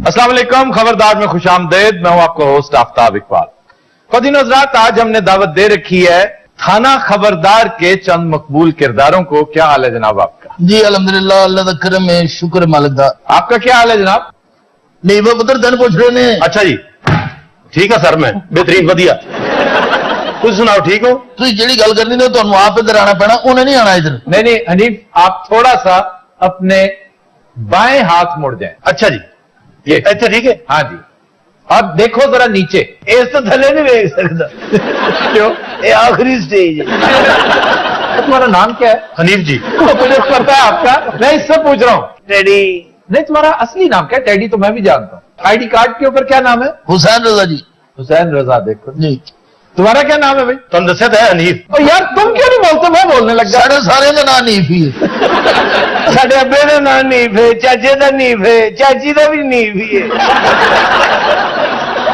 अस्सलाम वालेकुम, खबरदार में खुश आमदेद। मैं हूं आपका होस्ट आफ्ताब इकबाल। ख़वातीन हज़रात, आज हमने दावत दे रखी है थाना खबरदार के चंद मकबूल किरदारों को। क्या हाल है जनाब आपका? जी अल्हम्दुलिल्लाह, अल्लाह का करम है, शुक्र मालिक दा। आपका क्या हाल है जनाब? नहीं वो पुत्र धन पूछ रहे ने। अच्छा जी, ठीक है सर, मैं बेहतरीन वधिया। तुम सुनाओ, ठीक हो? तुम जेड़ी गल करनी ने तुहानू आप इधर आना पैना, उन्हें नहीं आना इधर। नहीं हनीफ, आप थोड़ा सा अपने बाएं हाथ मुड़ जाएं। अच्छा जी, ये अच्छा ठीक है। हाँ जी, अब देखो जरा नीचे। इस तो थले नहीं देख सकता। क्यों? ये आखिरी स्टेज है। तो तुम्हारा नाम क्या है? हनीफ जी। तो मुझे पता है आपका, मैं इससे पूछ रहा हूँ। टेडी। नहीं, तुम्हारा असली नाम क्या है? टेडी तो मैं भी जानता हूँ। आईडी कार्ड के ऊपर क्या नाम है? हुसैन रजा जी। हुसैन रजा। देखो जी, तुम्हारा क्या नाम है भाई? तुम दस्या था हनीफ। और यार तुम क्यों नहीं बोलते? मैं बोलने लग गया। सारे सारे का नाम नीफ ही है। साडे अब्बे का नाम नीफ है, चाचे का नीफ है, चाची का भी नीफ ही है।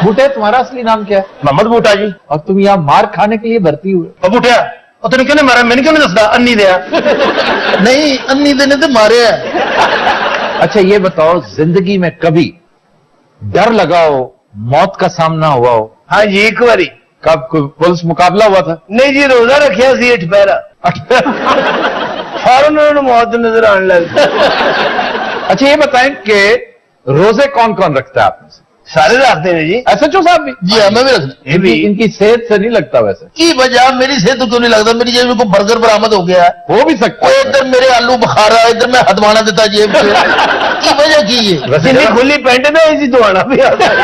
बूटे, तुम्हारा असली नाम क्या है? मोहम्मद बूटा जी। और तुम यहाँ मार खाने के लिए भर्ती हुए? अब बूटिया, और तेन क्यों मारा? मैंने क्यों नहीं दसदा? अन्नी दिया। नहीं, अन्नी देने तो मारे है। अच्छा ये बताओ, जिंदगी में कभी डर लगा हो, मौत का सामना हुआ हो? हाँ जी, एक बारी। कब कोई पुलिस मुकाबला हुआ था? नहीं जी, रोजा रखिया सी अठ पैरा। फौरन उन्होंने मौत नजर आने लग। अच्छा ये बताएं कि रोजे कौन कौन रखता है आप में से? सारे रखते हैं जी। एसएचओ साहब भी? जी हाँ, मैं भी रखना। ये भी इनकी सेहत से नहीं लगता वैसे। की वजह मेरी सेहत क्यों नहीं लगता? मेरी जेब में कोई बर्गर बरामद हो गया है। हो भी सकता कोई है। इधर मेरे आलू बुखारा, इधर मैं हदवाना देता जेब से। की वजह की है? जिन्नी खुली पेंट में इसी दुआना भी आता है।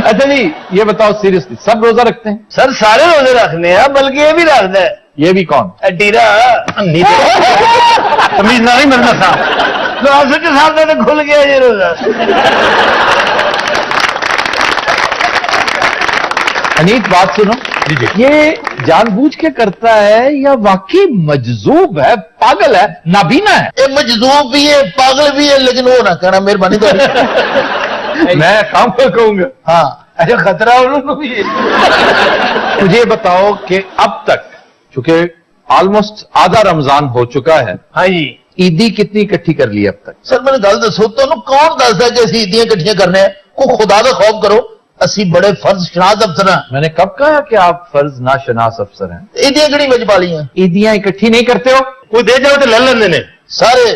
अच्छा जी ये बताओ सीरियसली, सब रोजा रखते हैं? सर सारे रोजे रखने हैं, बल्कि ये भी रखता है। ये भी कौन? टीरा। अन्नी दिया। तमीज ना नहीं मिलना था। तो असद साहब ने तो खुल गया ये रोजा। अनीत बात सुनो। जी जी। ये जानबूझ के करता है या वाकई मजजूब है, पागल है, नाबीना है? ये मजदूर भी है, पागल भी है, लेकिन वो ना कहना मेहरबानी तो। मैं काम पर कहूंगा। हाँ, अच्छा खतरा उन्होंने भी है। मुझे ये बताओ कि अब तक, चूंकि ऑलमोस्ट आधा रमजान हो चुका है, हाँ जी, ईदी कितनी इकट्ठी कर ली अब तक? सर मैंने गल दसो, तुहानू कौन दसदा कि असीं ईदियां इकट्ठियां करने हैं? को खुदा का खौफ करो, असीं बड़े फर्ज शनास अफसर हैं। मैंने कब कहा कि आप फर्ज नाशनास अफसर हैं? ईदियां किहड़ी विच पा लियां? ईदियां इकट्ठी नहीं करते हो? कोई दे जाओ तो ले लेंदे ने सारे।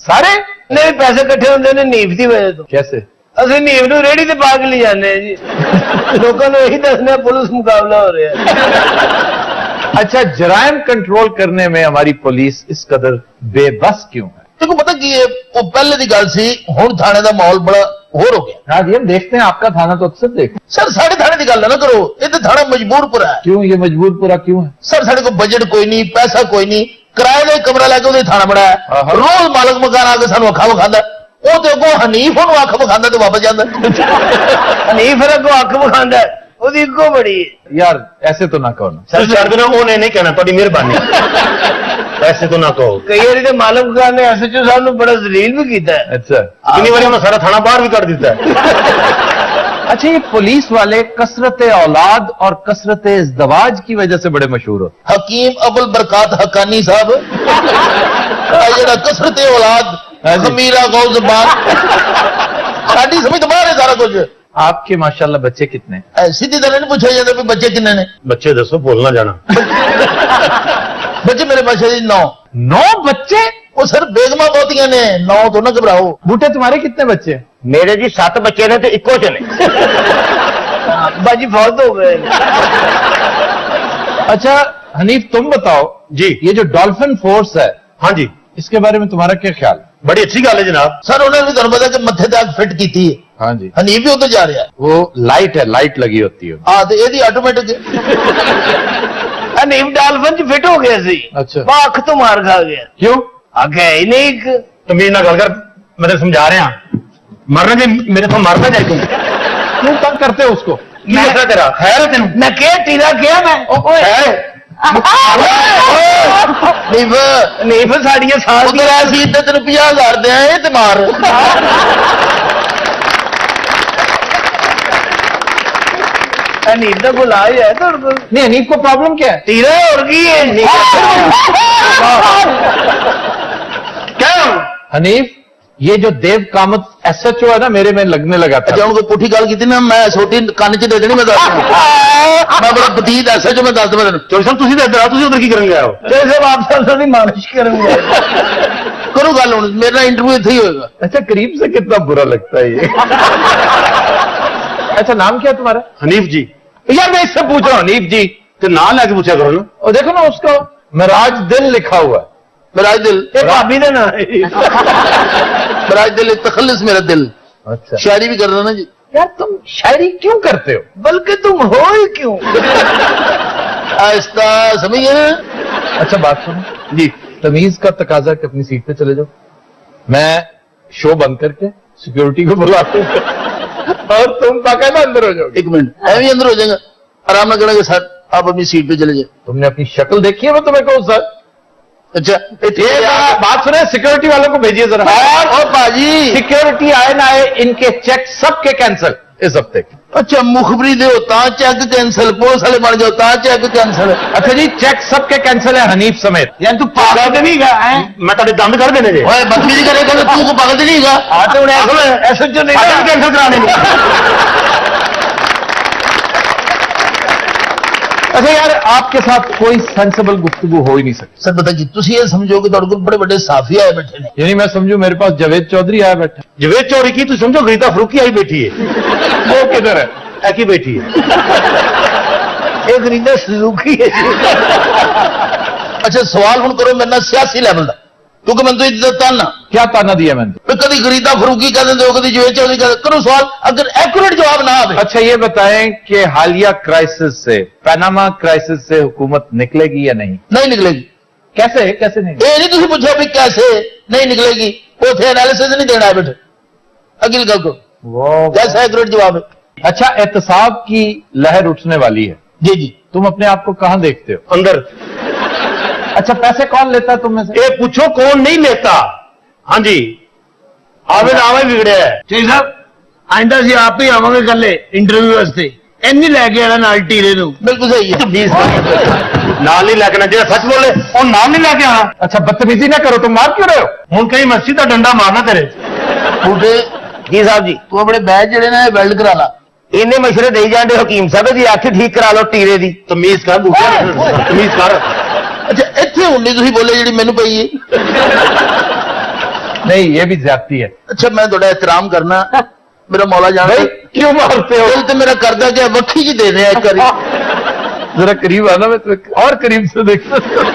सारे? नहीं पैसे इकट्ठे होंगे ने नीफ की वजह तो। कैसे? असं नीफ नूं रेहड़ी ते पा के ले जाने हैं जी। लोगों ने यही दसना पुलिस मुकाबला हो रहा है। अच्छा, जराइम कंट्रोल करने में हमारी पुलिस इस कदर बेबस क्यों है? देखो पता की है, वो पहले की गल सी, हुण थाने का माहौल बड़ा होर हो गया। हाँ जी, हम देखते हैं आपका थाना तो अक्सर देखते। सर साढ़े थाने की गल ना करो, ये तो थाना मजबूरपुरा है। क्यों ये मजबूरपुरा क्यों है? सर साढ़े को बजट कोई नहीं, पैसा कोई नहीं, किराए का कमरा लैके उहदे थाना बड़ा है। हाँ। रोज मालक मकान आके सानू अखा विखांदा, वो तो अगों हनीफ ओनू अख विखांदा ते वापस जांदा। नीफ को अख विखांदा है, ਉਹਦੀ ਇੱਕੋ बड़ी है। यार ऐसे तो ना कहो ना। सर छड़ देना, उन्हें नहीं कहना, थोड़ी मेहरबानी। ऐसे तो ना कहो। कई बार तो मालक खान ने एसएचओ साहब ने बड़ा जलील भी किया है। अच्छा कितनी बार हमने सारा थाना बाहर भी कर दिता है। अच्छा, ये पुलिस वाले कसरत औलाद और कसरत इज़्दवाज की वजह से बड़े मशहूर होते हकीम अबुल बरकात हकानी साहब, जेड़ा कसरत औलाद, खमीरा गौज़बान, साडी समझ तो बाहर है सारा कुछ। हैं। आपके माशाल्लाह बच्चे कितने? सीधी तरह नहीं पूछा जाता भी बच्चे कितने ने। बच्चे दसो, बोलना जाना। बच्चे मेरे पास जी 9। 9 बच्चे? वो सर बेगमा बहुतियां ने, 9 तो ना घबराओ। बूटे तुम्हारे कितने बच्चे? मेरे जी 7 बच्चे ने तो इक्को च ने। बाजी फौत हो गए। अच्छा हनीफ तुम बताओ जी। ये जो डॉल्फिन फोर्स है, हाँ जी, इसके बारे में तुम्हारा क्या ख्याल? बड़ी अच्छी गल है जनाब। सर उन्होंने भी तुहानू पता कि मत्थे तक फिट की थी। हाँ जी, हनीफ भी उधर जा रहा है। वो लाइट है, लाइट लगी होती है। हाँ तो ये ऑटोमेटिक। नीफ डॉल्फिन च फिट हो गया सी। अच्छा। वह अख तो मार खा गया। क्यों? अख है ही नहीं एक। तमीज ना गल कर, मैं तेरे समझा रहा। मरना जी, मेरे तो मरना जाए तुम। क्यों तंग करते हो उसको? की मसला तेरा? खैर है तेन? मैं क्या टीरा क्या मैं नीफ साड़ियां साल उधर ऐसी तेन 50,000 दे ते मार। नीफ का गुलाज है तो नहीं, हनीफ को प्रॉब्लम क्या है? टीरा और की है क्या? हनीफ ये जो देव कामत SHO है ना, मेरे में लगने लगा था। अच्छा उनको पुठी गल की ना, मैं छोटी कान च दे देनी, मैं दस मैं बड़ा पतीत ऐसा जो मैं दस मैं ਚੋਰੀ ਸਾਹਿਬ ਤੁਸੀਂ ਤਾਂ ਇੱਧਰ ਆਓ, ਤੁਸੀਂ ਉਧਰ ਕੀ ਕਰਨ ਗਏ ਹੋ? ਤੇ ਸਭ ਆਪ ਸਾਡੀ ਮਾਲਿਸ਼ ਕਰੂੰਗਾ। करो गल हूं, मेरा इंटरव्यू इत्थे ही होएगा। अच्छा, करीब से कितना बुरा लगता है ये। अच्छा, नाम क्या है तुम्हारा? हनीफ जी। यार मैं इससे पूछ रहा हूँ, हनीफ जी। तो नाम लेके पूछा करो ना। और देखो ना, उसका मिराज दिल लिखा हुआ है। मिराज दिल, ਇਹ ਭਾਬੀ ਦਾ ਨਾਂ ਹੈ। मिराज दिल तखल्लुस मेरा दिल। अच्छा शायरी भी कर रहा ना जी। यार, तुम शायरी क्यों करते हो? बल्कि तुम हो ही क्यों? आहिस्ता समझ गए ना? अच्छा बात सुनो जी, तमीज का तकाजा कि अपनी सीट पे चले जाओ। मैं शो बंद करके सिक्योरिटी को बुलाता हूँ और तुम बाकायदा अंदर हो जाओगे। एक मिनट, मैं भी अंदर हो जाएगा, आराम ना करेंगे सर, आप अपनी सीट पे चले जाए। तुमने अपनी शक्ल देखी है? मैं तुम्हें कहूँ सर। अच्छा ये बात सुने, सिक्योरिटी वालों को भेजिए जरा। और बाजी सिक्योरिटी आए ना आए, इनके चेक सबके कैंसिल इस हफ्ते के। अच्छा मुखबरी दो ता चेक कैंसिल, पुलिस वाले बन जाओ ता चेक कैंसिल। अच्छा जी, चेक सबके कैंसिल है, हनीफ समेत। यार तू पागल तो नहीं गा है? मैं तेरे दंद कर देने जे। ओए बदतमीजी करेगा तो तू को पागल नहीं गा। हाँ तो उन्हें SHO नहीं आगे भी कैंसिल कराने नहीं। अच्छा यार, आपके साथ कोई सेंसिबल गुफ्तगू हो ही नहीं सकती। सर बता जी, तुसी ये समझो कि तुहाडे कोल बड़े बड़े साफी आए बैठे ने। यानी मैं समझू मेरे पास जावेद चौधरी आया बैठा। जवेद चौधरी की तू समझो, गीता फरूकी आई बैठी है। वो किधर है? ऐकी बैठी है। एक रीता सुजुकी है। अच्छा सवाल हुण करो मेरे नाल सियासी लेवल दा, क्योंकि मैं तो इज्जत ताना क्या ताना दिया मैंने? कभी गरीदा फरूकी कह देंगे, कभी जवेद चौधरी कह करो सवाल, अगर एक्यूरेट जवाब ना आवे। अच्छा ये बताएं कि हालिया क्राइसिस से, पैनामा क्राइसिस से हुकूमत निकलेगी या नहीं? नहीं निकलेगी। कैसे कैसे नहीं? ये नहीं तुसी पूछो भी कैसे नहीं निकलेगी, उथे एनालिसिस नहीं देना है बेटे, अगली गल को वो कैसा एक्यूरेट जवाब है। अच्छा, एहतसाब की लहर उठने वाली है, जी जी तुम अपने आप को कहां देखते हो? अंदर। अच्छा, पैसे कौन लेता है तुम में से? ये पूछो कौन नहीं लेता। हाँ जी, आवे ना आवे बिगड़े है। ਜੀ ਸਾਹਿਬ ਆਇੰਦਾ ਸੀ ਆਪ ਹੀ ਆਵਾਂਗੇ ਕੱਲੇ ਇੰਟਰਵਿਊ ਵਾਸਤੇ, ਇੰਨੀ ਲੈ ਕੇ ਆਣਾ ਨਾਲ ਟੀਰੇ ਨੂੰ। बिल्कुल सही है। नाल नहीं लेके ना, जो सच बोले और नाम नहीं लेके आना। अच्छा बदतमीजी ना करो, तुम मार क्यों रहे हो? हूं कहीं मस्सी का डंडा मारना तेरे। बूटे ਜੀ ਸਾਹਿਬ ਜੀ तू अपने बैच जड़े ने वेल्ड करा ला। ਇੰਨੇ ਮਸ਼ਵਰੇ ਦੇਈ ਜਾਂਦੇ ਹਕੀਮ ਸਾਹਿਬ ਜੀ, ਅੱਖ ਠੀਕ ਕਰਾ ਲਓ ਟੀਰੇ ਦੀ। तमीज कर बूटे, तमीज कर। अच्छा इत्थे हुण नहीं तुसी बोले जिहड़ी मैनू पई है। नहीं, ये भी ज्यादती है। अच्छा मैं थोड़ा एहतराम करना, मेरा मौला जान भाई क्यों मारते हो? दिल तो मेरा करदा क्या वक्खी जी दे दे एक बारी। जरा करीब आना, मैं तुम्हें और करीब से देख सकता हूं।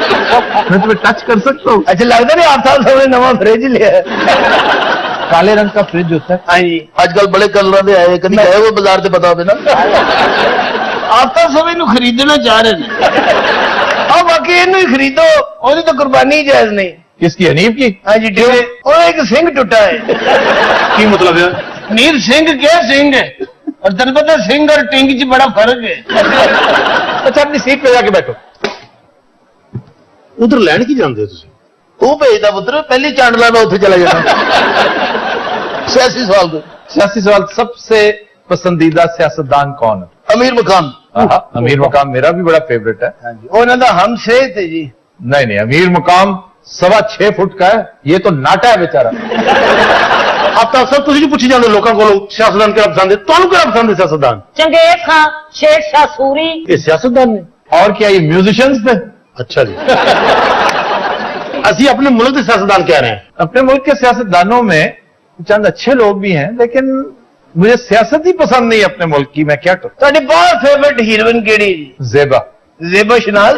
मैं तुम्हें टच कर सकता हूँ? ਅੱਛਾ ਲੱਗਦਾ ਨਹੀਂ ਆਪ ਸਾਹਿਬ ਸਾਹਮਣੇ ਨਵਾਂ ਫ੍ਰਿਜ ਲਿਆ। काले रंग का फ्रिज होता है। ਹਾਂਜੀ आजकल बड़े कलर दे आए, कभी गए वो बाजार से पता होवे ना। ਆਪ ਤਾਂ ਸਭ ਇਹਨੂੰ ਖਰੀਦਣਾ ਚਾਹ ਰਹੇ ਨੇ। ਆ ਬਾਕੀ ਇਹਨੂੰ ਹੀ ਖਰੀਦੋ, ਉਹਦੀ ਤਾਂ ਕੁਰਬਾਨੀ ਹੀ ਜਾਇਜ਼ ਨਹੀਂ। किसकी? हनीफ की? ਹਾਂਜੀ ਟੀਰੇ ਉਹ ਇੱਕ ਸਿੰਘ ਟੁੱਟਾ ਹੈ। की मतलब है? ਨੀਰ ਸਿੰਘ क्या ਸਿੰਘ है, और तेरे पता सिंह और टिंग च बड़ा फर्क है। अच्छा अपनी सीट पे जाके बैठो। उधर लैंड की जानते हो तुम? तू भेजदा पुत्र, पहली चांडला मैं उत्थे चला जाना। सियासी सवाल को सियासी सवाल, सबसे पसंदीदा सियासतदान कौन है? अमीर मकाम। अमीर मकाम मेरा भी बड़ा फेवरेट है। ਉਹਨਾਂ ਦਾ ਹਮ ਸੇਤ ਹੈ ਜੀ। नहीं नहीं, अमीर मकाम 6.25 फुट का है, ये तो नाटा है बेचारा। आप तो अक्सर तुझे पूछी जाते लोगों को सियासतदान क्या पसंद है, तुम क्या पसंद है सियासतदान? चंगेज खां, शेर शाह सूरी। ये सियासतदान ने। और क्या ये म्यूजिशियंस थे? अच्छा जी। असि अपने मुल्क के सियासतदान कह रहे हैं। अपने मुल्क के सियासतदानों में चंद अच्छे लोग भी हैं, लेकिन मुझे सियासत ही पसंद नहीं अपने मुल्क की, मैं क्या करूं? ਤੁਹਾਡੀ ਬਹੁਤ ਫੇਵਰਿਟ ਹੀਰੋਇਨ ਕਿਹੜੀ ਜੀ? जेबा। ਜ਼ੇਬਾ ਸ਼ਨਾਜ਼।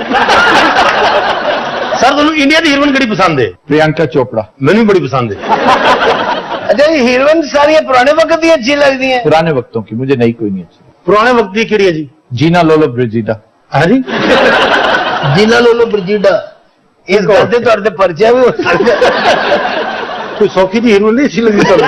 सर तुम इंडिया की हीरोइन केड़ी पसंद है? प्रियंका चोपड़ा। मैंने भी बड़ी पसंद है। ਅੱਛਾ ਜੀ ਹੀਰੋਇਨ ਸਾਰੀਆਂ ਪੁਰਾਣੇ ਵਕਤ ਦੀਆਂ ਅੱਛੀ ਲੱਗਦੀਆਂ। पुराने वक्तों की, मुझे नई कोई नहीं अच्छी। पुराने वक्त की केड़ी है जी? जीना लोलो ब्रिजिडा। है जी। जिला लोलो ब्रिजिडा। ਇਸ ਗੱਲ ਤੇ ਤੁਹਾਡੇ ਤੇ ਪਰਚਾ ਵੀ ਹੋ ਸਕਦਾ। कोई सौखी की हीरोइन नहीं अच्छी लगी सर?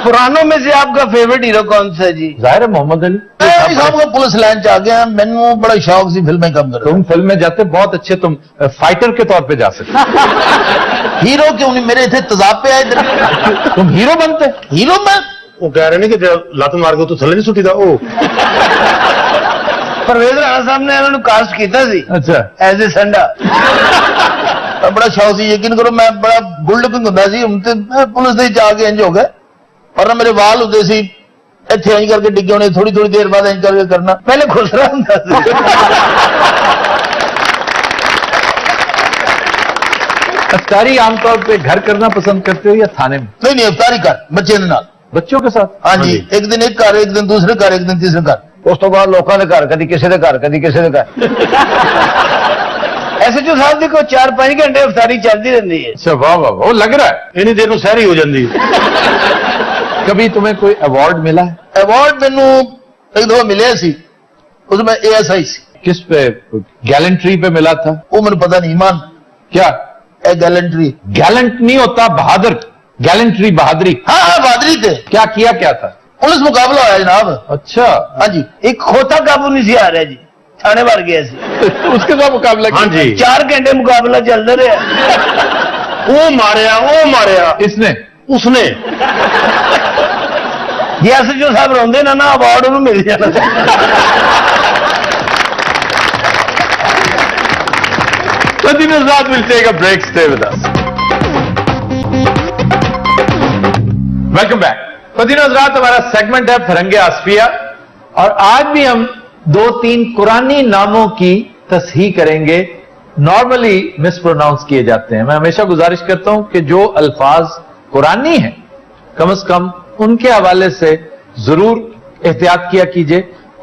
पुरानों में से आपका फेवरेट हीरो कौन सा है जी? जाहिर है मोहम्मद अली। मैं साहब को पुलिस लाइन च आ गया, मैनू बड़ा शौक सी फिल्में काम कर। तुम फिल्म में जाते बहुत अच्छे, तुम फाइटर के तौर पे जा सकते। हीरो क्यों नहीं, मेरे इतने तजाब पे आए इधर। तुम हीरो बनते। हीरो मैं वो कह रहे नहीं कि जब लत मार के तू थले नहीं सुटी था ओ। परवेज राणा साहब ने इन्होंने कास्ट किया सी अच्छा। एज ए संडा। بڑا شوق سی یقین کرو میں بڑا گڈ لکنگ ہوندا سی ہن تے پولیس دے جا کے انج ہو گئے اور میرے وال ہوندے سی ایتھے انج کر کے ڈگے ہونے تھوڑی تھوڑی دیر بعد انج کر کے کرنا پہلے خسرا ہوندا سی افطاری عام طور پہ گھر کرنا پسند کرتے ہو یا تھانے میں؟ نہیں افطاری کر بچے دے نال بچوں کے ساتھ؟ ہاں جی ایک دن ایک گھر ایک دن دوسرے گھر ایک دن تیسرے گھر اس تو بعد لوکاں دے گھر کدی کسے دے گھر کدی کسے دے گھر ایسے جو صاحب دی کوئی 4-5 گھنٹے افطاری چلتی رہتی ہے اچھا واہ واہ وہ لگ رہا ہے اینی دیر نو سحری ہو جاندی کبھی تمہیں کوئی ایوارڈ ملا ہے؟ ایوارڈ مینوں ایک دفعہ ملے سی اس میں ASI سی کس پہ؟ گیلنٹری پہ ملا تھا؟ وہ مجھے پتہ نہیں ایمان کیا اے گیلنٹری گیلنٹ نہیں ہوتا بہادر، گیلنٹری بہادری. ہاں بہادری تھے کیا تھا؟ پولیس مقابلہ ہوا جناب اچھا ہاں جی ایک کھوتا قابو نہیں سی آ رہا جی تھانے بھر گیا سی اس کے ساتھ مقابلہ ہاں جی 4 گھنٹے مقابلہ چلتا رہا وہ ماریا اس نے اس نے جی ایسے جو صاحب روندے نا ایوارڈ انہوں مل جانا Fadheen Azad will take a break. Stay with us. Welcome back. Fadheen Azad ہمارا سیگمنٹ ہے فرنگ آصفیہ اور آج بھی ہم 2-3 قرآنی ناموں کی تصحیح کریں گے نارملی مس پروناؤنس کیے جاتے ہیں. میں ہمیشہ گزارش کرتا ہوں کہ جو الفاظ قرآنی ہیں کم از کم ان کے حوالے سے ضرور احتیاط کیا کیجئے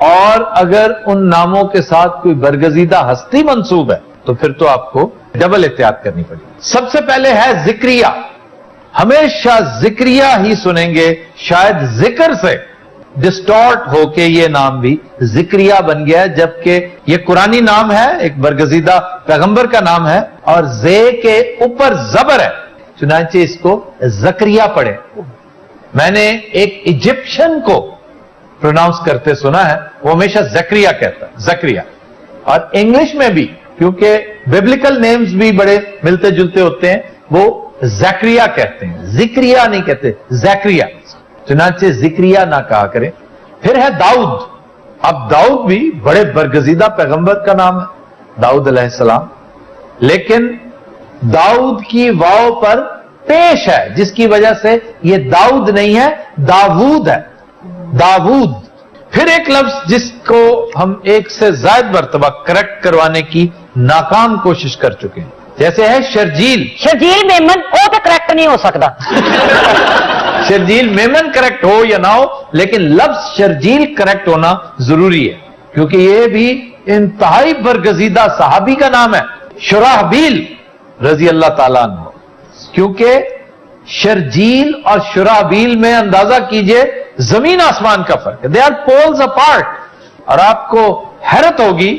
اور اگر ان ناموں کے ساتھ کوئی برگزیدہ ہستی منسوب ہے تو پھر تو آپ کو ڈبل احتیاط کرنی پڑے. سب سے پہلے ہے ذکریہ. ہمیشہ ذکریہ ہی سنیں گے، شاید ذکر سے ڈسٹارٹ ہو کے یہ نام بھی ذکریہ بن گیا ہے، جبکہ یہ قرآنی نام ہے، ایک برگزیدہ پیغمبر کا نام ہے اور زے کے اوپر زبر ہے، چنانچہ اس کو زکریہ پڑھے. میں نے ایک ایجپشن کو پروناؤنس کرتے سنا ہے، وہ ہمیشہ زکریہ کہتا ہے، زکریہ. اور انگلش میں بھی کیونکہ بیبلیکل نیمز بھی بڑے ملتے جلتے ہوتے ہیں، وہ زکریہ کہتے ہیں، ذکریہ نہیں کہتے، زکریہ. چنانچہ ذکریہ نہ کہا کریں. پھر ہے داؤد. اب داؤد بھی بڑے برگزیدہ پیغمبر کا نام ہے، داؤد علیہ السلام، لیکن داؤد کی واو پر پیش ہے جس کی وجہ سے یہ داؤد نہیں ہے، داوود ہے، داوود. پھر ایک لفظ جس کو ہم ایک سے زائد مرتبہ کریکٹ کروانے کی ناکام کوشش کر چکے ہیں، جیسے ہے شرجیل. شرجیل میمن وہ تو کریکٹ نہیں ہو سکتا. شرجیل میمن کریکٹ ہو یا نہ ہو لیکن لفظ شرجیل کریکٹ ہونا ضروری ہے کیونکہ یہ بھی انتہائی برگزیدہ صحابی کا نام ہے، شراحبیل رضی اللہ تعالیٰ عنہ. کیونکہ شرجیل اور شراحبیل میں اندازہ کیجئے زمین آسمان کا فرق ہے. They are poles apart. اور آپ کو حیرت ہوگی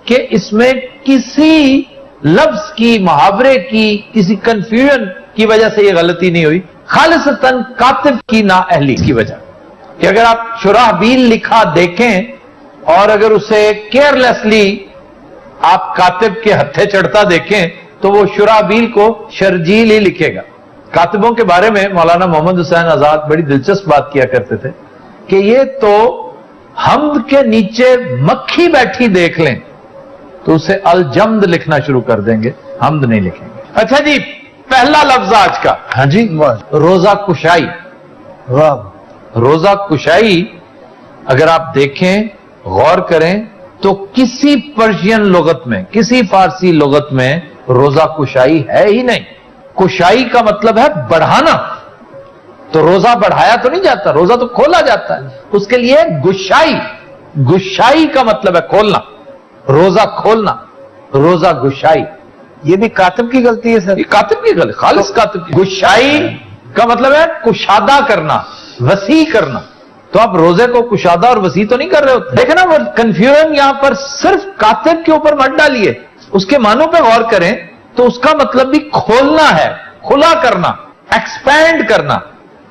کہ اس میں کسی لفظ کی، محاورے کی، کسی کنفیوژن کی وجہ سے یہ غلطی نہیں ہوئی، خالصتاً کاتب کی نااہلی کی وجہ. کہ اگر آپ شراحبیل لکھا دیکھیں اور اگر اسے کیئرلیسلی آپ کاتب کے ہتھے چڑھتا دیکھیں تو وہ شراحبیل کو شرجیل ہی لکھے گا. کاتبوں کے بارے میں مولانا محمد حسین آزاد بڑی دلچسپ بات کیا کرتے تھے کہ یہ تو حمد کے نیچے مکھی بیٹھی دیکھ لیں تو اسے الجمد لکھنا شروع کر دیں گے، حمد نہیں لکھیں گے. اچھا جی، پہلا لفظ آج کا، ہاں جی روزہ کشائی. واہ روزہ کشائی اگر آپ دیکھیں، غور کریں تو کسی پرشین لغت میں، کسی فارسی لغت میں روزہ کشائی ہے ہی نہیں. کشائی کا مطلب ہے بڑھانا، تو روزہ بڑھایا تو نہیں جاتا، روزہ تو کھولا جاتا ہے. اس کے لیے گشائی، گشائی کا مطلب ہے کھولنا، روزہ کھولنا، روزہ گشائی. یہ بھی کاتب کی غلطی ہے سر. یہ کاتب کی غلطی، خالص کاتب کی. گشائی کا مطلب ہے کشادہ کرنا، وسیع کرنا. تو آپ روزے کو کشادہ اور وسیع تو نہیں کر رہے ہوتے. دیکھیں نا، وہ کنفیوژن یہاں پر صرف کاتب کے اوپر مت ڈالیے، اس کے معنوں پہ غور کریں تو اس کا مطلب بھی کھولنا ہے، کھلا کرنا، ایکسپینڈ کرنا.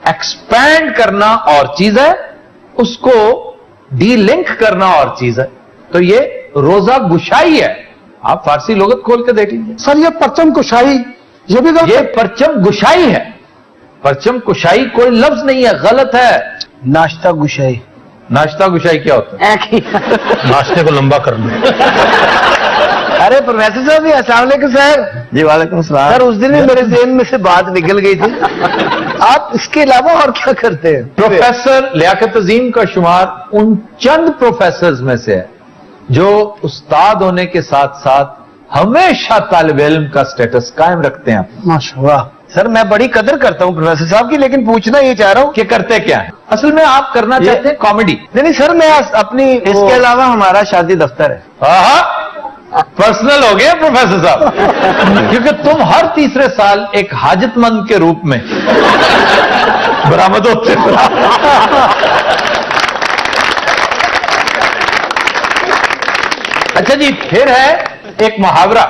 ایکسپینڈ کرنا اور چیز ہے، اس کو ڈی لنک کرنا اور چیز ہے. تو یہ روزہ گشائی ہے. آپ فارسی لغت کھول کے دیکھ لیجیے. سر یہ پرچم کشائی یہ بھی یہ پرچم گشائی ہے. پرچم کشائی کوئی لفظ نہیں ہے، غلط ہے. ناشتہ گشائی. ناشتہ گشائی کیا ہوتا ہے؟ ناشتے کو لمبا کرنا. ارے پروفیسر صاحب جی السلام علیکم سر. جی وعلیکم السلام. سر اس دن بھی میرے ذہن میں سے بات نکل گئی تھی, آپ اس کے علاوہ اور کیا کرتے ہیں؟ پروفیسر لیاقت عظیم کا شمار ان چند پروفیسرز میں سے ہے جو استاد ہونے کے ساتھ ساتھ ہمیشہ طالب علم کا سٹیٹس قائم رکھتے ہیں. ماشاءاللہ. سر میں بڑی قدر کرتا ہوں پروفیسر صاحب کی, لیکن پوچھنا یہ چاہ رہا ہوں کہ کرتے کیا ہیں؟ اصل میں آپ کرنا چاہتے ہیں کامیڈی. نہیں سر, میں اپنی اس کے علاوہ ہمارا شادی دفتر ہے. پرسنل ہو گیا پروفیسر صاحب, کیونکہ تم ہر تیسرے سال ایک حاجت مند کے روپ میں برآمد ہوتے ہو. اچھا جی, پھر ہے ایک محاورہ,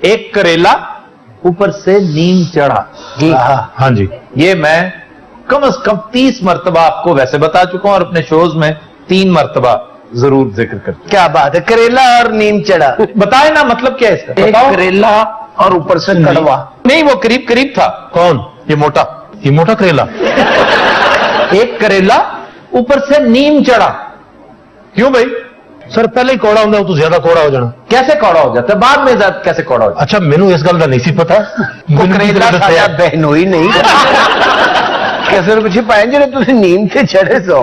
ایک کریلا اوپر سے نیم چڑھا. ہاں جی, یہ میں کم از کم 30 مرتبہ آپ کو ویسے بتا چکا ہوں اور اپنے شوز میں 3 مرتبہ ضرور ذکر کرتا ہوں. کیا بات ہے, کریلا اور نیم چڑھا. بتائے نا مطلب کیا ہے اس کا؟ ایک بتاؤ. کریلا اور اوپر سے کڑوا. نہیں, وہ قریب قریب تھا. کون؟ یہ موٹا. یہ موٹا کریلا. ایک کریلا اوپر سے نیم چڑھا. کیوں بھائی؟ سر پہلے ہی کوڑا ہوں تو زیادہ کوڑا ہو جانا. کیسے کوڑا ہو جاتا ہے بعد میں زیادہ کیسے کوڑا ہو جاتا اچھا مینو اس گل کا نہیں سی پتا. کریلا ساڈا بہنوئی نہیں کیسے پچھے پائیں جی تھی نیم سے چڑھے سو,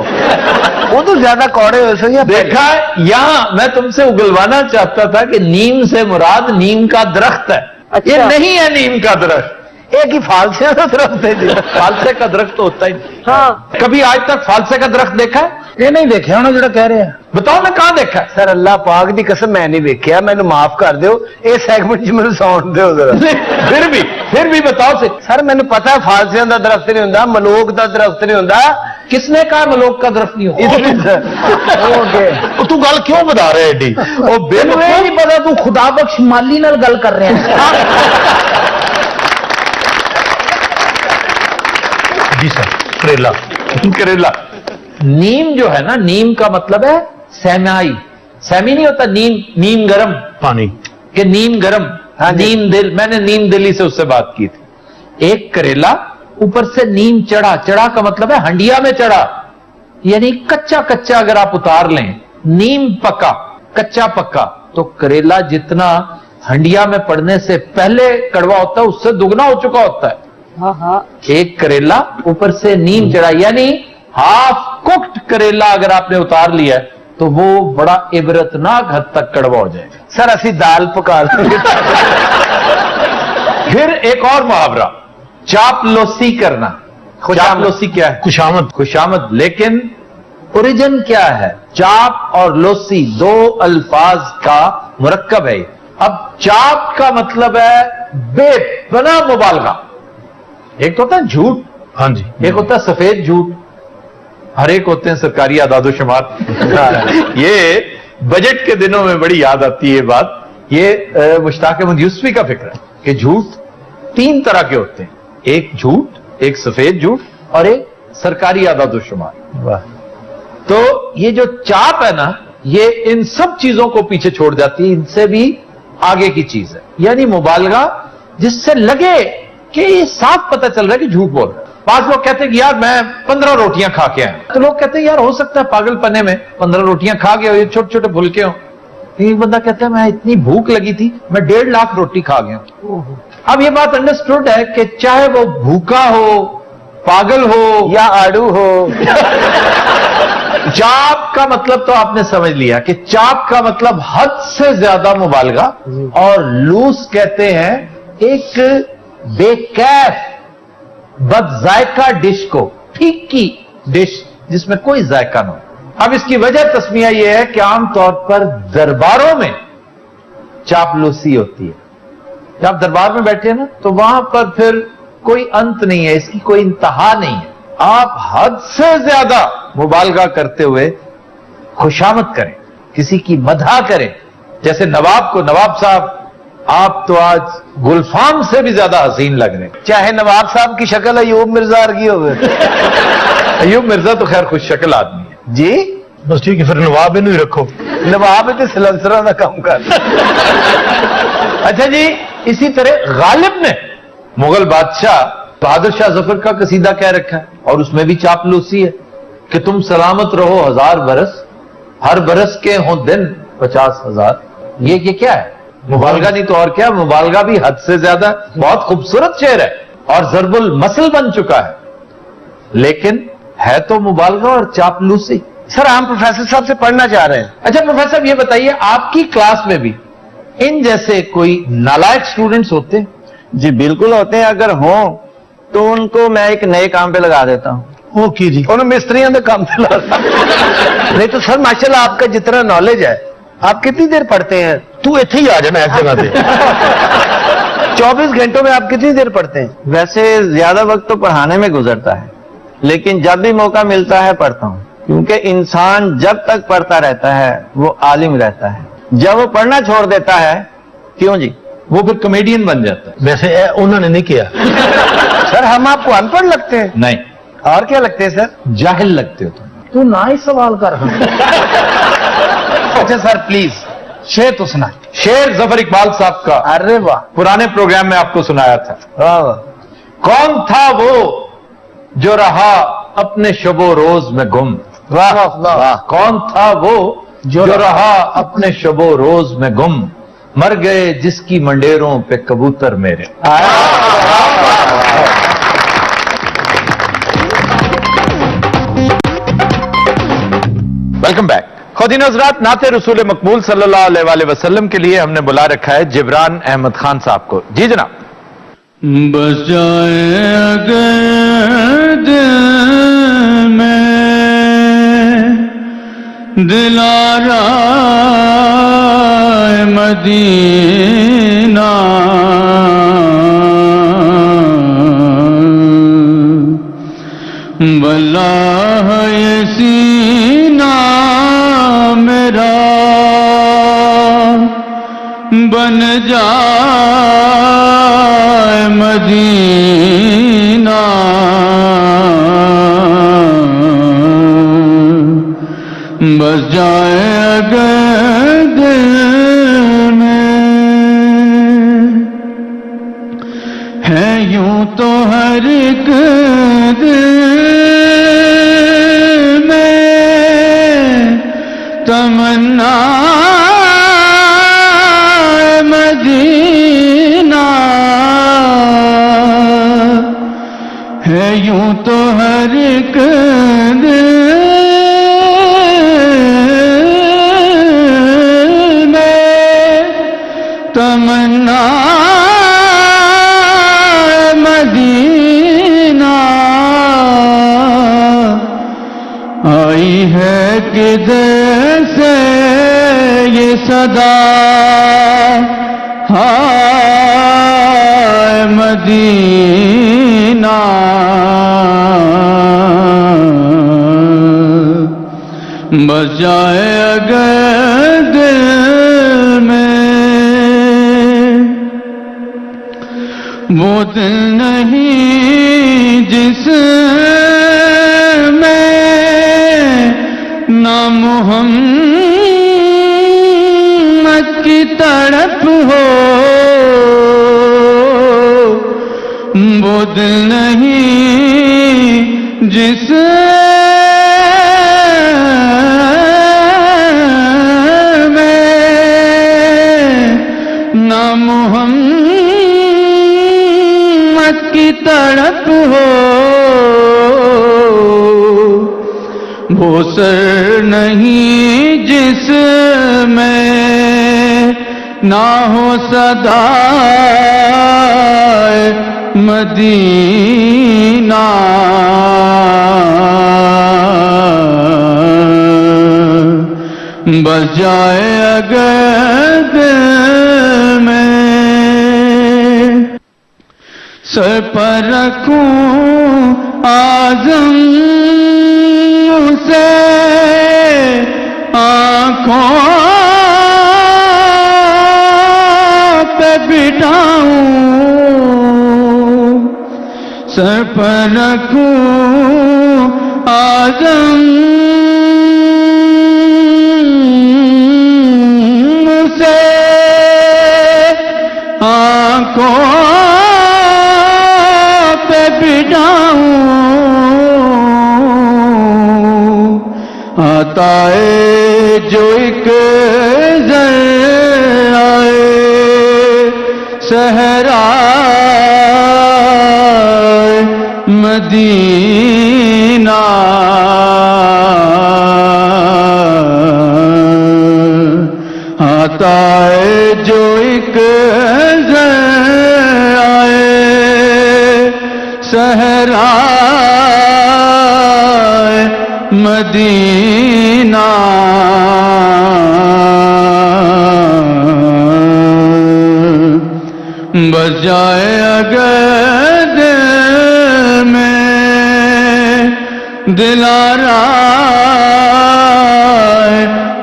وہ تو زیادہ کوڑے ہو سکے. ہے؟ دیکھا ہے, یہاں میں تم سے اگلوانا چاہتا تھا کہ نیم سے مراد نیم کا درخت ہے. یہ نہیں ہے نیم کا درخت, ایک ہی فالسے کا درخت ہے جی. فالسے کا درخت تو ہوتا ہی نہیں. ہاں کبھی آج تک فالسے کا درخت دیکھا ہے؟ یہ نہیں دیکھا ہونا جڑا کہہ رہے ہیں. بتاؤ نا کہاں دیکھا ہے؟ سر اللہ پاک دی قسم میں نہیں دیکھا, مینو معاف کر دیو, یہ سیگمنٹ میرے ساؤنڈ دیو ذرا. پھر بھی بتاؤ سے. سر مینو پتا ہے فالسیاں دا درخت نہیں ہوندا, ملوک دا درخت نہیں ہوندا. کس نے کہا ملوک کا درخت نہیں ہوتا؟ تو گل کیوں بتا رہے ایڈی؟ وہ نہیں پتا تو خدا بخش مالی نال گل کر رہے ہیں. جی سر, کریلا. کریلا. نیم جو ہے نا, نیم کا مطلب ہے سیمائی. سیمی نہیں ہوتا نیم, نیم گرم, پانی کہ نیم گرم. نیم دل, میں نے نیم دلی سے اس سے بات کی تھی. ایک کریلا اوپر سے نیم چڑھا. چڑھا کا مطلب ہے ہنڈیا میں چڑھا, یعنی کچا کچا اگر آپ اتار لیں. نیم پکا, کچا پکا, تو کریلا جتنا ہنڈیا میں پڑنے سے پہلے کڑوا ہوتا ہے اس سے دگنا ہو چکا ہوتا ہے. ایک کریلا اوپر سے نیم چڑھا, یعنی ہاف کوکڈ کریلا اگر آپ نے اتار لیا ہے تو وہ بڑا عبرتناک حد تک کڑوا ہو جائے گا. سر اسی دال پکا لیں گے. پھر ایک اور محاورہ, چاپلوسی کرنا. چاپلوسی کیا ہے؟ خوشامد. خوشامد. لیکن اوریجن کیا ہے؟ چاپ اور لوسی دو الفاظ کا مرکب ہے. اب چاپ کا مطلب ہے بے پناہ مبالغہ. ایک تو ہوتا ہے جھوٹ, ہاں جی, ایک ہوتا ہے سفید جھوٹ, ہر ایک ہوتے ہیں سرکاری اعداد و شمار. یہ بجٹ کے دنوں میں بڑی یاد آتی ہے بات. یہ مشتاق احمد یوسفی کا فکر ہے کہ جھوٹ 3 طرح کے ہوتے ہیں, ایک جھوٹ, ایک سفید جھوٹ اور ایک سرکاری اعداد و شمار. تو یہ جو چاپ ہے نا, یہ ان سب چیزوں کو پیچھے چھوڑ جاتی ہے, ان سے بھی آگے کی چیز ہے. یعنی مبالغہ جس سے لگے کہ یہ صاف پتہ چل رہا ہے کہ جھوٹ بول رہا ہے. بعض لوگ کہتے ہیں کہ یار میں 15 روٹیاں کھا کے آئے, تو لوگ کہتے ہیں یار ہو سکتا ہے پاگل پنے میں 15 روٹیاں کھا گئے ہو, یہ چھوٹے چھوٹے پھلکے ہوں. ایک بندہ کہتا ہے میں اتنی بھوک لگی تھی میں 1.5 لاکھ روٹی کھا گیا ہوں. اب یہ بات انڈرسٹوڈ ہے کہ چاہے وہ بھوکا ہو, پاگل ہو یا آڑو ہو. چاپ کا مطلب تو آپ نے سمجھ لیا کہ چاپ کا مطلب حد سے زیادہ مبالغہ, اور لوس کہتے ہیں ایک بے کیف بد ذائقہ ڈش کو, ٹھیک کی ڈش جس میں کوئی ذائقہ نہ ہو. اب اس کی وجہ تسمیہ یہ ہے کہ عام طور پر درباروں میں چاپلوسی ہوتی ہے. جب آپ دربار میں بیٹھے ہیں نا تو وہاں پر پھر کوئی انت نہیں ہے, اس کی کوئی انتہا نہیں ہے. آپ حد سے زیادہ مبالغہ کرتے ہوئے خوشامد کریں, کسی کی مدح کریں. جیسے نواب کو, نواب صاحب آپ تو آج گلفام سے بھی زیادہ حسین لگ رہے ہیں. چاہے نواب صاحب کی شکل ایوب مرزا کی ہو. ایوب مرزا تو خیر خوش شکل آدمی ہے جی, بس ٹھیک ہے, پھر نواب انہوں ہی رکھو. نواب تو سلنسرا کا کام کر. اچھا جی, اسی طرح غالب نے مغل بادشاہ بہادر شاہ ظفر کا قصیدہ کہہ رکھا ہے, اور اس میں بھی چاپلوسی ہے کہ تم سلامت رہو 1000 برس, ہر برس کے ہوں دن 50,000. یہ کیا ہے؟ مبالغہ نہیں تو اور کیا, مبالغہ بھی حد سے زیادہ. بہت خوبصورت شعر ہے اور ضرب المثل بن چکا ہے, لیکن ہے تو مبالغہ اور چاپلوسی. سر ہم پروفیسر صاحب سے پڑھنا چاہ رہے ہیں. اچھا پروفیسر صاحب یہ بتائیے, آپ کی کلاس میں بھی ان جیسے کوئی نالائق سٹوڈنٹس ہوتے ہیں؟ جی بالکل ہوتے ہیں, اگر ہوں تو ان کو میں ایک نئے کام پہ لگا دیتا ہوں. اوکے جی. انہوں مستریوں نے کام چلا. نہیں تو سر ماشاءاللہ آپ کا جتنا نالج ہے, آپ کتنی دیر پڑھتے ہیں؟ تو ایتھے ہی آ جانا ایک جگہ پہ. 24 گھنٹوں میں آپ کتنی دیر پڑھتے ہیں؟ ویسے زیادہ وقت تو پڑھانے میں گزرتا ہے, لیکن جب بھی موقع ملتا ہے پڑھتا ہوں, کیونکہ انسان جب تک پڑھتا رہتا ہے وہ عالم رہتا ہے. جب وہ پڑھنا چھوڑ دیتا ہے, کیوں جی, وہ پھر کمیڈین بن جاتا ہے. ویسے انہوں نے نہیں کیا. سر ہم آپ کو ان پڑھ لگتے ہیں؟ نہیں, اور کیا لگتے ہیں سر؟ جاہل لگتے ہو تم. تو نہ ہی سوال کر. اچھا سر پلیز شعر تو سنا. شعر ظفر اقبال صاحب کا ارے واہ, پرانے پروگرام میں آپ کو سنایا تھا. واہ واہ. کون تھا وہ جو رہا اپنے شب و روز میں گم. واہ واہ. کون تھا وہ جو رہا اپنے شب و روز میں گم, مر گئے جس کی منڈیروں پہ کبوتر میرے. Welcome back. خواتین و حضرات, نعت رسول مقبول صلی اللہ علیہ وآلہ وسلم کے لیے ہم نے بلا رکھا ہے جبران احمد خان صاحب کو. جی جناب. بس جائے اگر دل میں دلارا مدینہ, واللہ یہ سینہ میرا بن جائے مدینہ, بس جائے اگر دل میں. ہے یوں تو ہر ایک دل میں تمنا مدینہ, ہے یوں تو ہر ایک دل میں تمنا مدینہ. آئی ہے کدھر سے یہ صدا, ہائے مدینہ, بس جائے اگر دل میں. وہ دل نہیں جس میں نہ محمد کی تڑپ ہو, وہ دل نہیں جس میں نہ محمد کی تڑپ ہو, وہ سر نہیں جس میں نہ ہو صدا مدینہ, بس جائے اگر دل میں. سر پر رکھوں اعظم سے آنکھوں پہ بٹھاؤں, سر پر رکھوں اعظم سے آنکھوں پہ بٹھاؤں, آتا ہے جو ایک ذرائے मदीना आता है जो एक आए सहरा मदीना बस जाए अगर दिल में दिलारा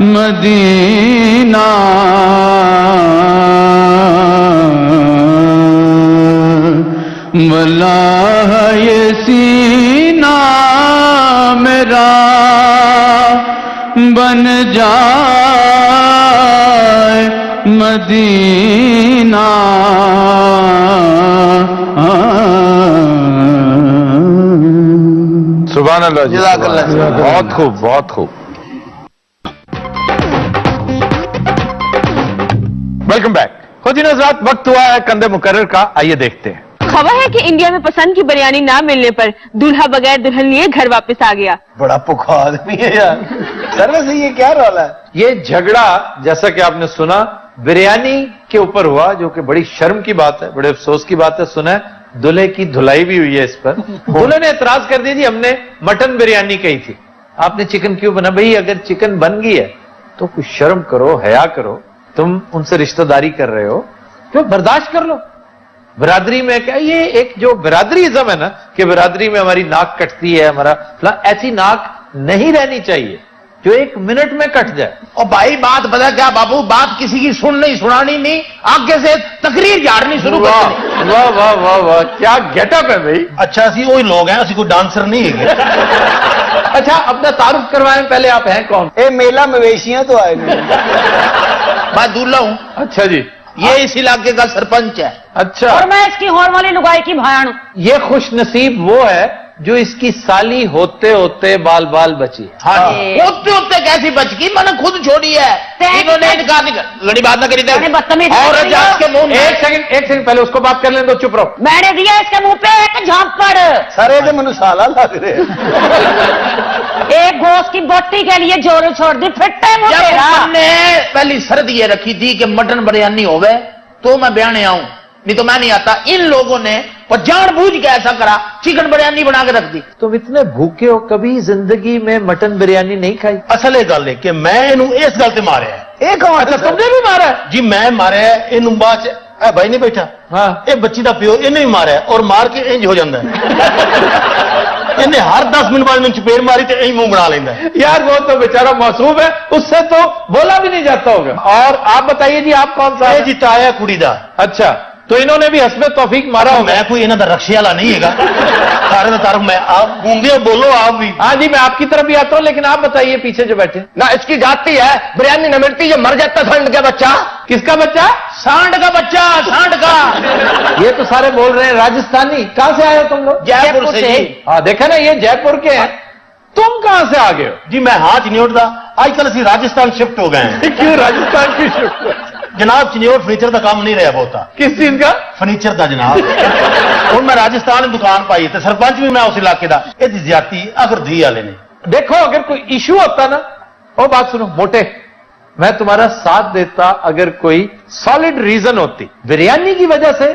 मदीना वल्लाह ये सीना मेरा बन जाए मदीना सुभान अल्लाह जी, जज़ाकल्लाह। बहुत खूब, बहुत खूब। Welcome back. खुद हज़रात, वक्त हुआ है कंधे मुकर्रर का, आइए देखते हैं। खबर है कि इंडिया में पसंद की बिरयानी ना मिलने पर दूल्हा बगैर दुल्हन लिए घर वापस आ गया। बड़ा पुखा आदमी है यार। सर वैसे ये क्या रौला है? ये झगड़ा जैसा कि आपने सुना बिरयानी के ऊपर हुआ, जो कि बड़ी शर्म की बात है, बड़े अफसोस की बात है। सुना है दूल्हे की धुलाई भी हुई है इस पर। दूल्हे ने एतराज कर दी, हमने मटन बिरयानी कही थी, आपने चिकन क्यों बना? भाई अगर चिकन बन गई है तो कुछ शर्म करो, हया करो। तुम उनसे रिश्तेदारी कर रहे हो तो बर्दाश्त कर लो। बिरादरी में क्या, ये एक जो बिरादरीइज्म है ना कि बिरादरी में हमारी नाक कटती है, हमारा ऐसी नाक नहीं रहनी चाहिए जो एक मिनट में कट जाए। और भाई बात पता क्या बाबू, बात किसी की सुन नहीं सुनानी नहीं, आगे से तकरीर झाड़नी शुरू कर वाह देनी। वाह वाह वाह वाह, क्या गेटअप है भाई। अच्छा असी वही लोग हैं, असी कोई डांसर नहीं है। अच्छा अपना तारुफ करवाएं पहले, आप हैं कौन? ए मेला मवेशियां तो आए नहीं। मैं दूल्हा हूं, अच्छा जी, ये इस इलाके का सरपंच है। अच्छा। और मैं इसकी होर वाली लुगाई की भाण। ये खुश नसीब वो है जो इसकी साली होते होते बाल बाल बची है। हाँ होते होते कैसी बच गई, मैंने खुद छोड़ी है। इन्होंने इनकार नहीं कर, लड़ी बात ना करी थी। मैंने बदतमीजी और नहीं जात के मुंह में एक सेकंड पहले उसको बात कर लें तो चुप रहो। मैंने दिया इसके मुंह पे एक झांपड़। सारे तो मनुसाला लग रहे हैं। एक गोश्त की बोटी के लिए जोर छोड़ दी, फिट्टे मुंह जब तेरा। हमने पहली शर्त ये रखी थी कि मटन बिरयानी होवे तो मैं बयाने आऊं, नहीं तो मैं नहीं आता। इन लोगों ने वो जानबूझ के ऐसा करा, चिकन बिरयानी बना के रख दी। तुम इतने भूखे हो, कभी जिंदगी में मटन बिरयानी नहीं खाई? असल ये गल है कि मैं इनू इस गल ते मारिया है। एक और अच्छा तुमने भी मारा है? जी मैं मारिया है इनू, बाद च भाई नहीं बैठा, हाँ। ये बच्ची का प्यो इन्हें भी मारिया और मार के इंज हो जाता है। इन्हें हर 10 मिनट बाद इन्हें चपेट मारी तो इंज मुंह बना लेंदा है। यार वो तो बेचारा मासूम है, उससे तो बोला भी नहीं जाता होगा। और आप बताइए जी, आप कौन सा ये है? जी ताया कुड़ी दा। अच्छा, तो इन्होंने भी हस्बे तौफीक मारा होगा। मैं कोई इन्हों का रक्षे वाला नहीं है, सारे का तारुफ मैं। आप गूंगे बोलो आप भी। हाँ जी, मैं आपकी तरफ भी आता हूँ, लेकिन आप बताइए पीछे जो बैठे। ना इसकी जाती है बिरयानी न मिलती, जो मर जाता सांड का बच्चा। किसका बच्चा? सांड का बच्चा, सांड का। ये तो सारे बोल रहे हैं राजस्थानी। कहां से आए हो तुम लोग? जयपुर से जी। हाँ देखा ना, ये जयपुर के हैं। तुम कहां से आ गए हो? जी मैं हाथ नहीं उठता, आजकल असी राजस्थान शिफ्ट हो गए हैं। क्यों राजस्थान की शिफ्ट? जनाब चिन्योट फर्नीचर का काम नहीं रहा बहुता। किस चीज का? फर्नीचर का जनाब। और मैं राजस्थान में दुकान पाई तो सरपंच भी मैं उस इलाके का, ये ज्यादती अगर दी वाले ने। देखो अगर कोई इशू होता ना, वो बात सुनो मोटे, मैं तुम्हारा साथ देता अगर कोई सॉलिड रीजन होती। बिरयानी की वजह से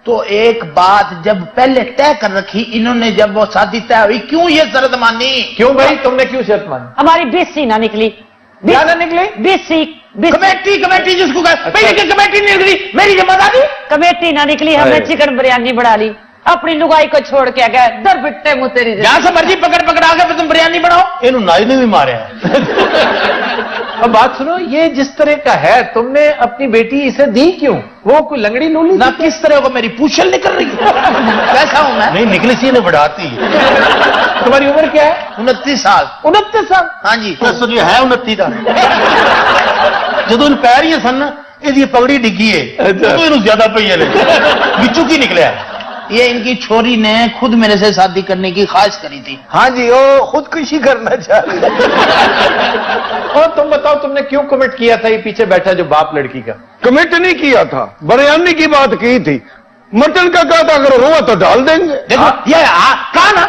तो एक बात जब पहले तय कर रखी इन्होंने, जब वो शादी तय हुई, क्यों ये शर्त मानी? क्यों भाई, तुमने क्यों शर्त मानी? हमारी 20 सी ना निकली। क्या ना निकली? 20 सी कमेटी जिसको कमेटी नहीं निकली, मेरी जिम्मेदारी। कमेटी ना निकली, हमने अरे। चिकन बिरयानी बढ़ा ली। अपनी लुगाई को छोड़ के गए, दर बिट्टे मुंह तेरी। जहां से मर्जी पकड़ आके तुम बिरयानी बनाओ। इन्हों नाई ने भी मारे है। अब बात सुनो, ये जिस तरह का है, तुमने अपनी बेटी इसे दी क्यों? वो कोई लंगड़ी लूली ना किस तरह को मेरी पूछल निकल रही है। कैसा हूं मैं? नहीं निकली सी ने बढ़ाती। तुम्हारी उम्र क्या है? 29 साल। 29 साल? हाँ जी। दसो जी है 29 का। जो इन पैर ही सन ये पगड़ी डिगी है तो इन ज्यादा पई है बिचू की निकलिया। ये इनकी छोरी ने खुद मेरे से शादी करने की ख्वाहिश करी थी। हाँ जी, वो खुदकुशी करना चाह रहे। और तुम बताओ, तुमने क्यों कमिट किया था ये पीछे बैठा जो बाप लड़की का? कमिट नहीं किया था, बिरयानी की बात की थी। मटन का कहता अगर हुआ तो डाल देंगे। देखो ये कहा ना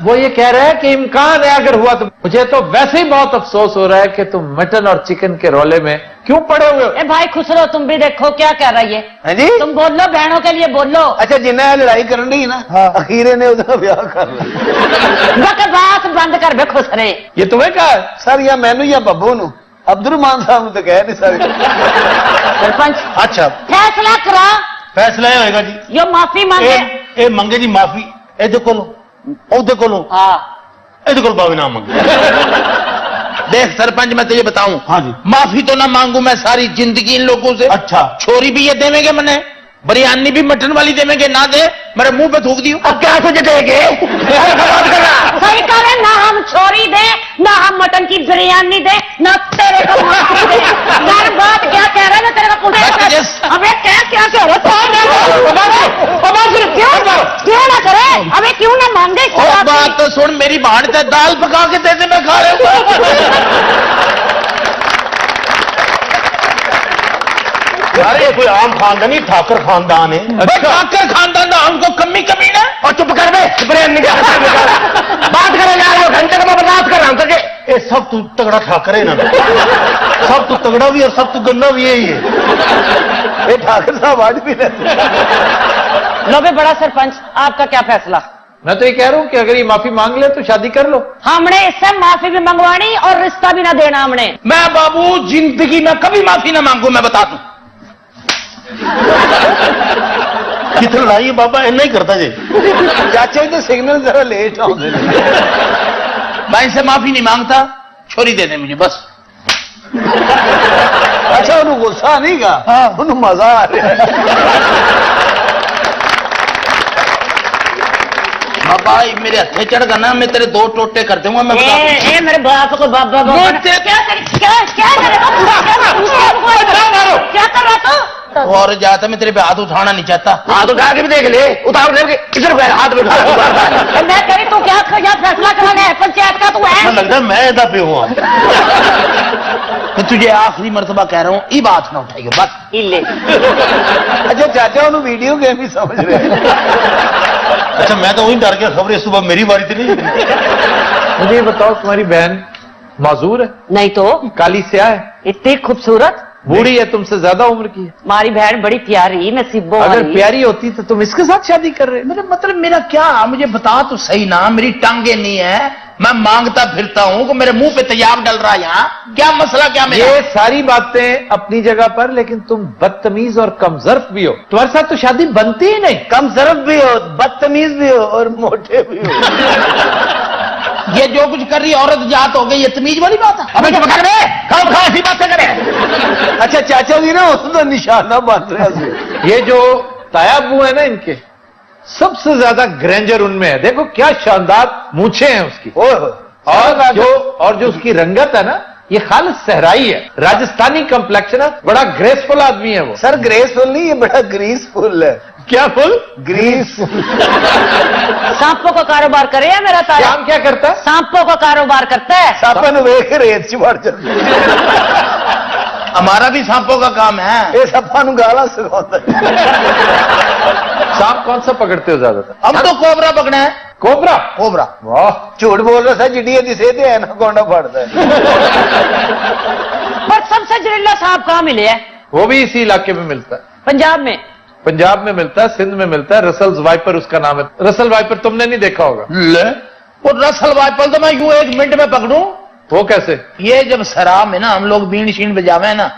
वो ये कह रहा है कि इम्कान है अगर हुआ तो। मुझे तो वैसे ही बहुत अफसोस हो रहा है कि तुम मटन और चिकन के रोले में क्यों पड़े हुए हो। ए भाई खुसरो, तुम भी देखो क्या कह रही है। है जी। तुम बोलो, बहनों के लिए बोलो। अच्छा जिन्ना ये लड़ाई करन दी ना, अखीरे ने उसका ब्याह कर लिया। बकवास बंद कर बे खुसरे। ये तुम्हें कहा है? सर या मैनू या बब्बू नु, अब्दुलरहमान साहब तो कह नहीं सकते। सरपंच अच्छा फैसला करा। फैसला ये होएगा जी, यो माफी मांगे। ए मंगे जी माफी ਇਹਦੇ ਕੋਲੋਂ ਉਹਦੇ ਕੋਲੋਂ हाँ ਇਹਦੇ ਕੋਲ ਬਾਵੇ ਨਾ ਮੰਗੇ। देख सरपंच मैं तुझे बताऊं, हाँ जी। माफी तो ना मांगू मैं सारी जिंदगी इन लोगों से। अच्छा छोरी भी ये देवेंगे मने, बिरयानी भी मटन वाली देवेंगे ना दे मेरे मुंह पे थूक दी। अब क्या तुझे देंगे? सही कह रहे, ना हम छोरी दे, ना हम मटन की बिरयानी दे, ना तेरे को माफी दे। यार बात क्या कह रहे हैं, तेरे को पूछे। अबे क्या क्या कह रहे क्यों ना करे? अबे क्यों ना मांगे? और बात तो सुन, मेरी भाड़ से दाल पका के दे दे मैं खा रहा हूँ। यार ये कोई आम खानदानी ठाकर खानदान है। ठाकर खानदान का हमको कमी ना। और चुप कर बे, बिरयानी का बात करे जा रहा हूँ, घंटे को मैं बर्दाश्त कर रहा हूँ तुझे। ये सब तू तगड़ा ठाकर है ना, सब तू तगड़ा भी और सब तू गंदा भी यही है। ये ठाकर साहब आज भी रहते। लो बे बड़ा सरपंच, आपका क्या फैसला? मैं तो ये कह रहा हूं कि अगर ये माफी मांग ले तो शादी कर लो। हमने इससे माफी भी मंगवानी और रिश्ता भी ना देना हमने। मैं बाबू जिंदगी में कभी माफी ना मांगू, मैं बता दूं। कितनी लड़ाई है बाबा, इन्ना ही करता जी। चाचा तो सिग्नल जरा लेट आते हैं। मैं इनसे माफी नहीं मांगता, छोरी दे दे मुझे बस। अच्छा उन्हें गुस्सा नहीं का, उन्हें मजा आ रहा है। बाबा मेरे हथे चढ़ गया ना, मैं तेरे 2 टोटे कर दूंगा, मैं बता दूं। ए मेरे बाप को बाबा बाबा क्या कर रहा तू? और जाता मैं तेरे पे हाथ उठाना नहीं चाहता। हाथ उठा के भी देख ले, उतार दे इधर हाथ उठा। मैं करी तू क्या फैसला कराना है पंचायत का? तू है लगता है मैं इधर पे हुआ। मैं तुझे आखिरी मर्तबा कह रहा हूँ, ये बात ना उठाइए बस। इले अच्छा चाचा उन्हें वीडियो गेम ही समझ रहे हैं। अच्छा मैं तो वही डर गया, खबर सुबह मेरी बारी थी नहीं। मुझे ये बताओ, तुम्हारी बहन माजूर है, नहीं तो काली स्याह है, इतनी खूबसूरत, बूढ़ी है, तुमसे ज्यादा उम्र की है। हमारी बहन बड़ी प्यारी नसीबों अगर वाली। प्यारी होती तो तुम इसके साथ शादी कर रहे। मेरे मतलब मेरा क्या, मुझे बता तो सही ना, मेरी टांगे नहीं है, मैं मांगता फिरता हूँ कि मेरे मुंह पे तेजाब डल रहा है यहाँ, क्या मसला क्या मेरा? ये सारी बातें अपनी जगह पर, लेकिन तुम बदतमीज और कमजर्फ भी हो। तुम्हारे साथ तो शादी बनती ही नहीं। कम जरफ भी हो, बदतमीज भी हो और मोटे भी हो। ये जो कुछ कर रही औरत जात हो गई, ये तमीज वाली बात है। अबे चुप कर बे, कब ऐसी बातें करे। अच्छा चाचा जी ना उसका निशाना बांध रहे हैं। ये जो तायाबू है ना, इनके सबसे ज्यादा ग्रेंजर उनमें है। देखो क्या शानदार मूछें हैं उसकी, और जो उसकी रंगत है ना, ये खालिस सहराई है, राजस्थानी कम्प्लेक्शन है, बड़ा ग्रेसफुल आदमी है वो। सर ग्रेसफुल नहीं, ये बड़ा ग्रीसफुल है। क्या फुल? ग्रीस। सांपों का कारोबार करे है मेरा ताया। काम क्या करता है? सांपों का कारोबार करता है। सापन वेख रेत च बढ़ जाते। हमारा भी सांपों का काम है। ये सपा नु गाला सिखाता है। सांप कौन सा पकड़ते हो ज्यादातर? हम तो कोबरा पकड़े हैं। कोबरा? कोबरा। वाह, झूठ बोल रहा था, जिड्डी दिसे थे एनाकोंडा पड़ता है। पर सबसे जहरीला सांप कहाँ मिले है? वो भी इसी इलाके में मिलता है। पंजाब में। पंजाब में मिलता है, सिंध में मिलता है, रसल्स वाइपर उसका नाम है। रसल वाइपर तुमने नहीं देखा होगा। ले वो रसल वाइपल तो मैं यूं 1 मिनट में पकड़ूं। वो कैसे? ये जब शराब में ना हम लोग बीन शीन बजावे ना,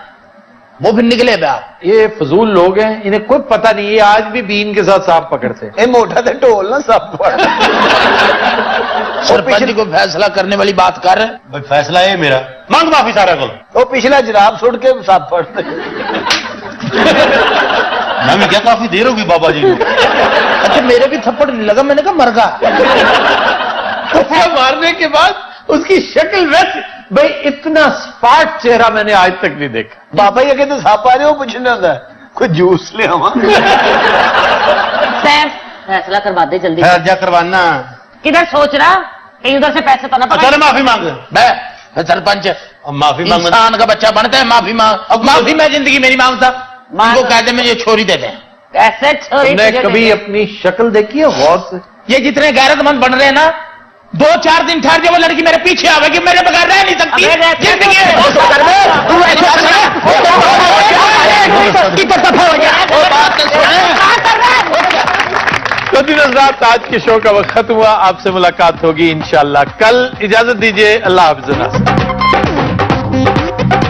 वो फिर निकले बाहर। ये फजूल लोग हैं, इन्हें कोई पता नहीं, ये आज भी बीन के साथ सांप पकड़ते हैं। ये मोटा तो ढोल ना सब पड़। सरपंच को फैसला करने वाली बात कर। भाई फैसला है मेरा, मांग माफी सारा को। वो पिछला जराब सुट के सब पड़ते। मैं क्या काफी देर होगी बाबा जी को। अच्छा मेरे भी थप्पड़ नहीं लगा, मैंने कहा मर गया। उसको मारने के बाद उसकी शक्ल वैसे, भाई इतना स्पार्ट चेहरा मैंने आज तक नहीं देखा। बाबा ये कहते साप आ रहे हो, पूछना होता कोई जूस ले आवा। फैसला करवा दे जल्दी। जा करवाना। किधर सोच रहा कहीं उधर से पैसे तो ना पकड़। चल माफी मांग। सरपंच अब माफी मांग। इंसान का बच्चा बनता है माफी मांग। अब माफी मैं जिंदगी में नहीं मांगता। उनको कहते मुझे छोरी दे दें। ऐसे छोरी तुमने तुझे कभी देंगे। अपनी शक्ल देखी है गौर से? ये जितने गैरतमंद बन रहे हैं ना, 2-4 दिन ठहर जाए वो लड़की मेरे पीछे आवेगी, मेरे बगैर रह नहीं सकती। अबे रहते जिंदगी तो- है। क्या कर रहा है? तो दिन रात आज के शो का वक्त खत्म हुआ। आपसे मुलाकात होगी इंशाल्लाह कल। इजाजत दीजिए, अल्लाह हाफ़िज़।